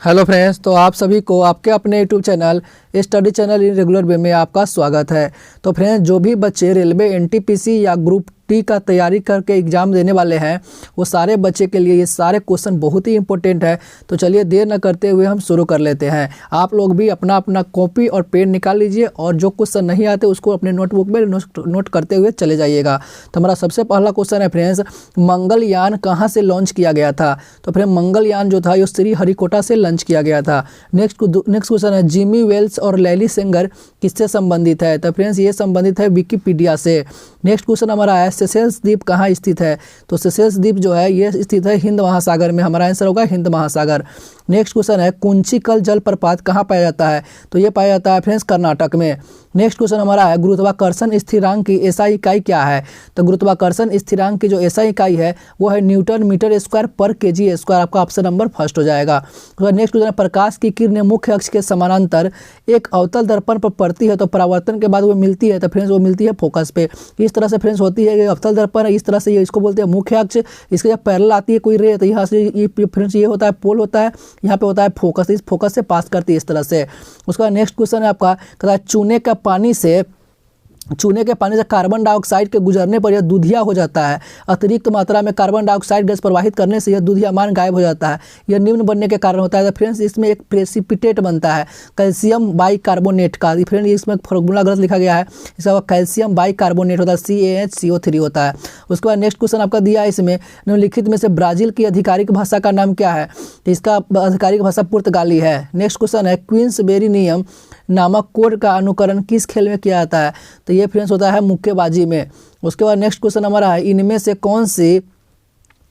Hello friends, तो आप सभी को आपके अपने YouTube channel study channel in regular way में आपका स्वागत है। तो फ्रेंड्स, जो भी बच्चे रेलवे एनटीपीसी या ग्रुप टी का तैयारी करके एग्ज़ाम देने वाले हैं, वो सारे बच्चे के लिए ये सारे क्वेश्चन बहुत ही इंपॉर्टेंट है। तो चलिए देर न करते हुए हम शुरू कर लेते हैं। आप लोग भी अपना अपना कॉपी और पेन निकाल लीजिए और जो क्वेश्चन नहीं आते उसको अपने नोटबुक में नोट करते हुए चले जाइएगा। तो हमारा सबसे पहला क्वेश्चन है फ्रेंड्स, मंगलयान कहाँ से लॉन्च किया गया था? तो फ्रेंड, मंगलयान जो था ये श्रीहरिकोटा से लॉन्च किया गया था। नेक्स्ट क्वेश्चन है, जिमी वेल्स और लैरी सेंगर किससे संबंधित है? तो फ्रेंड्स, ये संबंधित है विकिपीडिया से। नेक्स्ट क्वेश्चन हमारा है, सेशेल्स द्वीप कहाँ स्थित है? तो सेशेल्स द्वीप जो है ये स्थित है हिंद महासागर में। हमारा आंसर होगा हिंद महासागर। नेक्स्ट क्वेश्चन है, कुंचिकल जलप्रपात कहाँ पाया जाता है? तो ये पाया जाता है फ्रेंड्स कर्नाटक में। नेक्स्ट क्वेश्चन हमारा है, गुरुत्वाकर्षण स्थिरांक की एसआई इकाई क्या है? तो गुरुत्वाकर्षण स्थिरांक की जो एसआई इकाई है वो है न्यूटन मीटर स्क्वायर पर केजी स्क्वायर। आपका ऑप्शन नंबर फर्स्ट हो जाएगा। तो नेक्स्ट क्वेश्चन है, प्रकाश की किरणें मुख्य अक्ष के समानांतर एक अवतल दर्पण पर पड़ती है तो परावर्तन के बाद वो मिलती है। तो फ्रेंड्स, वो मिलती है फोकस पे। इस तरह से फ्रेंड्स होती है, ये अवतल दर्पण है, इस तरह से ये इसको बोलते हैं मुख्य अक्ष। इसके जब पैरेलल आती है कोई रे तो यहाँ से ये फ्रेंड्स ये होता है पोल होता है, यहाँ पे होता है फोकस। इस फोकस से पास करती है इस तरह से। उसका नेक्स्ट क्वेश्चन है आपका, कहता है चूने के पानी से कार्बन डाइऑक्साइड के गुजरने पर यह दूधिया हो जाता है। अतिरिक्त मात्रा में कार्बन डाइऑक्साइड गैस प्रवाहित करने से यह दूधिया मान गायब हो जाता है। यह निम्न बनने के कारण होता है। तो फ्रेंड्स, इसमें एक प्रेसिपिटेट बनता है कैल्शियम बाइकार्बोनेट का। फ्रेंड, इसमें फॉर्मूला गलत लिखा गया है, इसका कैल्शियम बाइकार्बोनेट होता है, CaHCO3 होता है। उसके बाद नेक्स्ट क्वेश्चन आपका दिया है इसमें, निम्नलिखित में से ब्राज़ील की आधिकारिक भाषा का नाम क्या है? इसका आधिकारिक भाषा पुर्तगाली है। नेक्स्ट क्वेश्चन है, क्वींसबेरी नियम नामक कोड का अनुकरण किस खेल में किया जाता है? तो ये फ्रेंड्स होता है मुक्केबाजी में। उसके बाद नेक्स्ट क्वेश्चन हमारा है, इनमें से कौन सी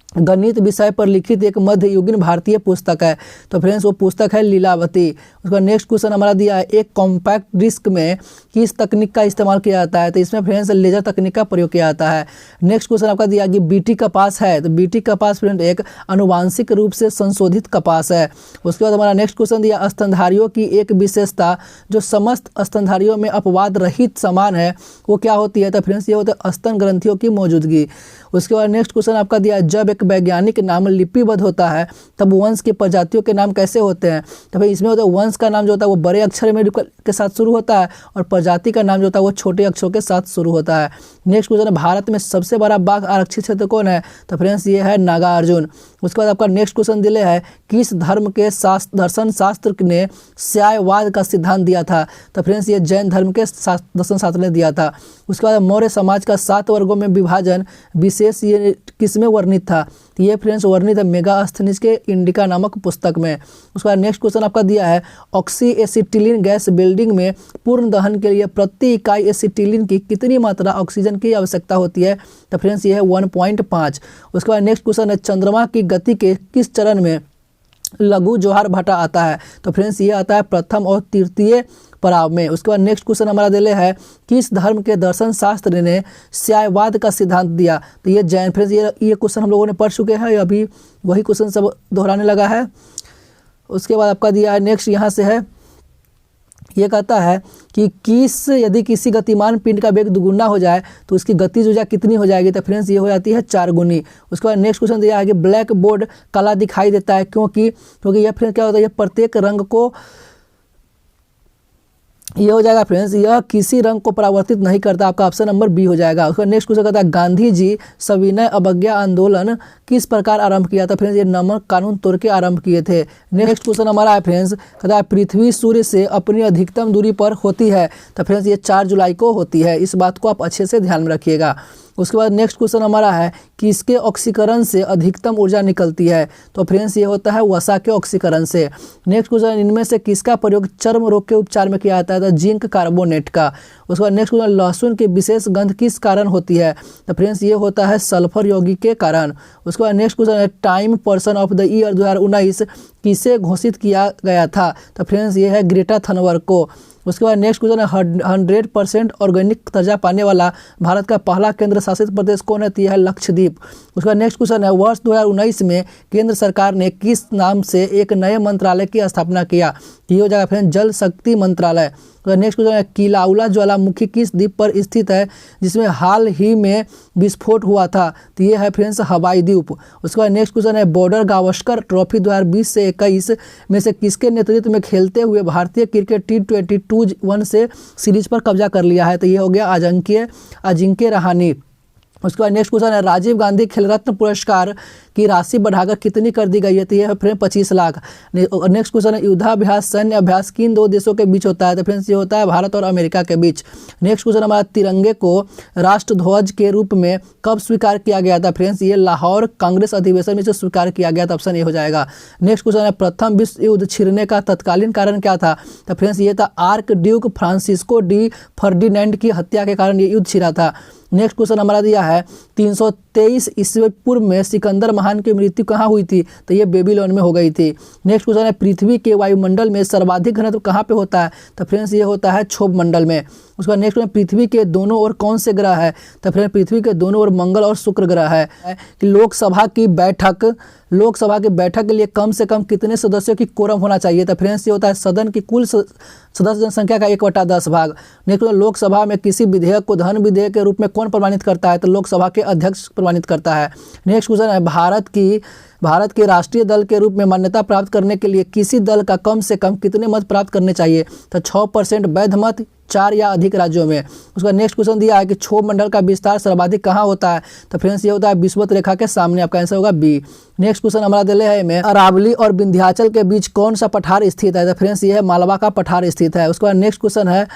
गणित विषय पर लिखित एक मध्ययुगीन भारतीय पुस्तक है? तो फ्रेंड्स, वो पुस्तक है लीलावती। उसका नेक्स्ट क्वेश्चन हमारा दिया है, एक कॉम्पैक्ट डिस्क में किस तकनीक का इस्तेमाल किया जाता है? तो इसमें फ्रेंड्स लेजर तकनीक का प्रयोग किया जाता है। नेक्स्ट क्वेश्चन आपका दिया कि बीटी कपास है। तो बीटी कपास फ्रेंड एक अनुवांशिक रूप से संशोधित कपास है। उसके बाद हमारा नेक्स्ट क्वेश्चन दिया, स्तनधारियों की एक विशेषता जो समस्त स्तनधारियों में अपवाद रहित समान है वो क्या होती है? तो फ्रेंड्स, ये होता है स्तन ग्रंथियों की मौजूदगी। उसके बाद नेक्स्ट क्वेश्चन आपका दिया, जब एक वैज्ञानिक नाम लिपिबद्ध होता है तब वंश की प्रजातियों के नाम कैसे होते हैं? तो भाई इसमें होता है वंश का नाम जो होता है वो बड़े अक्षर में के साथ शुरू होता है और प्रजाति का नाम जो होता है वो छोटे अक्षरों के साथ शुरू होता है। नेक्स्ट क्वेश्चन है, भारत में सबसे बड़ा बाघ आरक्षित क्षेत्र कौन है? तो फ्रेंड्स, ये है नागार्जुन। उसके बाद आपका नेक्स्ट क्वेश्चन दिले है, किस धर्म के दर्शन शास्त्र ने स्यायवाद का सिद्धांत दिया था? तो फ्रेंड्स, ये जैन धर्म के दर्शन शास्त्र ने दिया था। उसके बाद मौर्य समाज का 7 वर्गों में विभाजन विशेष ये किसमें वर्णित था? तो ये फ्रेंड्स वर्णित है मेगास्थनीज के इंडिका नामक पुस्तक में। उसके बाद नेक्स्ट क्वेश्चन आपका दिया है, ऑक्सी एसिटिलीन गैस बिल्डिंग में पूर्ण दहन के लिए प्रति इकाई एसिटिलीन की कितनी मात्रा ऑक्सीजन की आवश्यकता होती है? तो फ्रेंड्स, ये है 1.5। उसके बाद नेक्स्ट क्वेश्चन है, चंद्रमा की गति के किस चरण में लघु ज्वार भाटा आता है? तो फ्रेंड्स, ये आता है प्रथम और तृतीय पड़ाव में। उसके बाद नेक्स्ट क्वेश्चन हमारा दिले है, किस धर्म के दर्शन शास्त्र ने स्यायवाद का सिद्धांत दिया? तो ये जैन। फ्रेंड्स, ये क्वेश्चन हम लोगों ने पढ़ चुके हैं, अभी वही क्वेश्चन सब दोहराने लगा है। उसके बाद आपका दिया है नेक्स्ट, यहाँ से है, ये कहता है कि यदि किसी गतिमान पिंड का वेग दुगुना हो जाए तो उसकी गतिज ऊर्जा कितनी हो जाएगी? तो फ्रेंड्स, ये हो जाती है 4 गुनी। उसके बाद नेक्स्ट क्वेश्चन दिया है कि ब्लैक बोर्ड काला दिखाई देता है क्योंकि यह फ्रेंड्स क्या होता है, ये प्रत्येक रंग को, ये हो जाएगा फ्रेंड्स, यह किसी रंग को परावर्तित नहीं करता। आपका ऑप्शन नंबर बी हो जाएगा। उसका नेक्स्ट क्वेश्चन कहता है, गांधी जी सविनय अवज्ञा आंदोलन किस प्रकार आरंभ किया था? फ्रेंड्स, ये नमक कानून तोड़ के आरंभ किए थे। नेक्स्ट क्वेश्चन हमारा है फ्रेंड्स, कहता है पृथ्वी सूर्य से अपनी अधिकतम दूरी पर होती है। तो फ्रेंड्स, ये 4 जुलाई को होती है। इस बात को आप अच्छे से ध्यान में रखिएगा। उसके बाद नेक्स्ट क्वेश्चन हमारा है, किसके ऑक्सीकरण से अधिकतम ऊर्जा निकलती है? तो फ्रेंड्स, ये होता है वसा के ऑक्सीकरण से। नेक्स्ट क्वेश्चन, इनमें से किसका प्रयोग चर्म रोग के उपचार में किया जाता है? तो जिंक कार्बोनेट का। उसके बाद नेक्स्ट क्वेश्चन, लहसुन की विशेष गंध किस कारण होती है? तो फ्रेंड्स, ये होता है सल्फर यौगिक के कारण। उसके बाद नेक्स्ट क्वेश्चन है, time person of the year 2019 किसे घोषित किया गया था? तो फ्रेंड्स, ये है ग्रेटा थनबर्ग को। उसके बाद नेक्स्ट क्वेश्चन है, 100% ऑर्गेनिक दर्जा पाने वाला भारत का पहला केंद्र शासित प्रदेश कौन है? तो यह है लक्षद्वीप। उसके बाद नेक्स्ट क्वेश्चन है, वर्ष 2019 में केंद्र सरकार ने किस नाम से एक नए मंत्रालय की स्थापना किया? ये हो जाएगा फ्रेंड जल शक्ति मंत्रालय। नेक्स्ट क्वेश्चन है किलाउला ज्वालामुखी किस द्वीप पर स्थित है जिसमें हाल ही में विस्फोट हुआ था? तो ये है फ्रेंड्स हवाई द्वीप। उसके बाद नेक्स्ट क्वेश्चन है बॉर्डर गावस्कर ट्रॉफी 2020 से 21 में से किसके नेतृत्व में खेलते हुए भारतीय क्रिकेट T20 2-1 से सीरीज पर कब्जा कर लिया है? तो ये हो गया अजिंक्य रहाणे। उसके बाद नेक्स्ट क्वेश्चन है राजीव गांधी खेल रत्न पुरस्कार की राशि बढ़ाकर कितनी कर दी गई है? तो ये है फ्रेंड 25 लाख। नेक्स्ट क्वेश्चन है युद्धाभ्यास सैन्य अभ्यास किन दो देशों के बीच होता है? तो फ्रेंड्स ये होता है भारत और अमेरिका के बीच। नेक्स्ट क्वेश्चन हमारा तिरंगे को राष्ट्रध्वज के रूप में कब स्वीकार किया गया था? फ्रेंड्स ये लाहौर कांग्रेस अधिवेशन में से स्वीकार किया गया था। ऑप्शन ए हो जाएगा। नेक्स्ट क्वेश्चन है प्रथम विश्व युद्ध छिड़ने का तत्कालीन कारण क्या था? तो फ्रेंड्स ये था arc Duke Francisco de Ferdinand की हत्या के कारण ये युद्ध छिड़ा था। नेक्स्ट क्वेश्चन हमारा दिया है 323 ईस्वी पूर्व में सिकंदर महान की मृत्यु कहाँ हुई थी? तो ये बेबीलोन में हो गई थी। नेक्स्ट क्वेश्चन है पृथ्वी के वायुमंडल में सर्वाधिक घनत्व कहाँ पे होता है? तो फ्रेंड्स ये होता है क्षोभ मंडल में। उसके बाद नेक्स्ट क्वेश्चन पृथ्वी के दोनों ओर कौन से ग्रह है? तो फ्रेंड्स पृथ्वी के दोनों ओर मंगल और शुक्र ग्रह है। कि लोकसभा की बैठक के लिए कम से कम कितने सदस्यों की कोरम होना चाहिए? तो फ्रेंड्स ये होता है सदन की कुल सदस्य जनसंख्या का 1/10 भाग। नेक्स्ट लोकसभा में किसी विधेयक को धन विधेयक के रूप में कौन प्रमाणित करता है? तो लोकसभा के अध्यक्ष प्रमाणित करता है। नेक्स्ट क्वेश्चन है भारत के राष्ट्रीय दल के रूप में मान्यता प्राप्त करने के लिए किसी दल का कम से कम कितने मत प्राप्त करने चाहिए? तो 6% वैध मत 4 या अधिक राज्यों में। उसका नेक्स्ट क्वेश्चन दिया है कि क्षोभ मंडल का विस्तार सर्वाधिक कहाँ होता है? तो फ्रेंड्स ये होता है विषुवत रेखा के सामने। आपका आंसर होगा बी। नेक्स्ट क्वेश्चन हमारा दिले है में अरावली और विंध्याचल के बीच कौन सा पठार स्थित है? तो फ्रेंड्स ये है मालवा का पठार स्थित है। उसके बाद नेक्स्ट क्वेश्चन है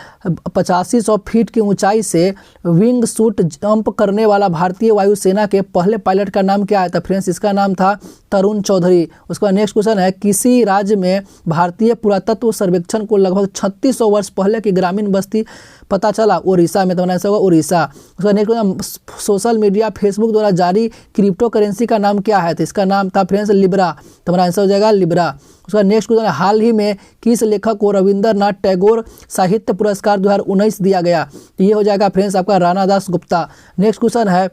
8500 फीट की ऊंचाई से विंग सूट जंप करने वाला भारतीय वायुसेना के पहले पायलट का नाम क्या है? तो फ्रेंड्स इसका नाम था तरुण चौधरी। उसके बाद नेक्स्ट क्वेश्चन है किसी राज्य में भारतीय पुरातत्व सर्वेक्षण को लगभग 3600 वर्ष पहले की ग्रामीण बस्ती पता चला? उड़ीसा में। तो ऐसा होगा उड़ीसा। उसका next question social media Facebook द्वारा जारी क्रिप्टो करेंसी का नाम क्या है? तो इसका नाम था फ्रेंड्स लिब्रा। तो हमारा आंसर हो जाएगा लिब्रा। उसका नेक्स्ट क्वेश्चन हाल ही में किस लेखक को रविंद्रनाथ टैगोर साहित्य पुरस्कार 2019 दिया गया? तो ये हो जाएगा फ्रेंड्स आपका राणा दास गुप्ता। नेक्स्ट क्वेश्चन है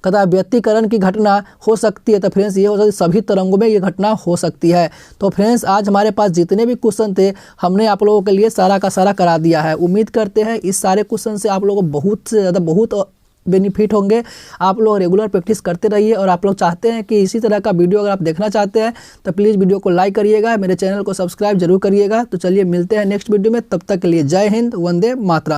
कदा व्यक्तिकरण की घटना हो सकती है? तो फ्रेंड्स ये हो सकती है सभी तरंगों में ये घटना हो सकती है। तो फ्रेंड्स आज हमारे पास जितने भी क्वेश्चन थे हमने आप लोगों के लिए सारा का सारा करा दिया है। उम्मीद करते हैं इस सारे क्वेश्चन से आप लोगों को बहुत से ज़्यादा बहुत बेनिफिट होंगे। आप लोग रेगुलर प्रैक्टिस करते रहिए और आप लोग चाहते हैं कि इसी तरह का वीडियो अगर आप देखना चाहते हैं तो प्लीज़ वीडियो को लाइक करिएगा, मेरे चैनल को सब्सक्राइब जरूर करिएगा। तो चलिए मिलते हैं नेक्स्ट वीडियो में, तब तक के लिए जय हिंद, वंदे मातरम।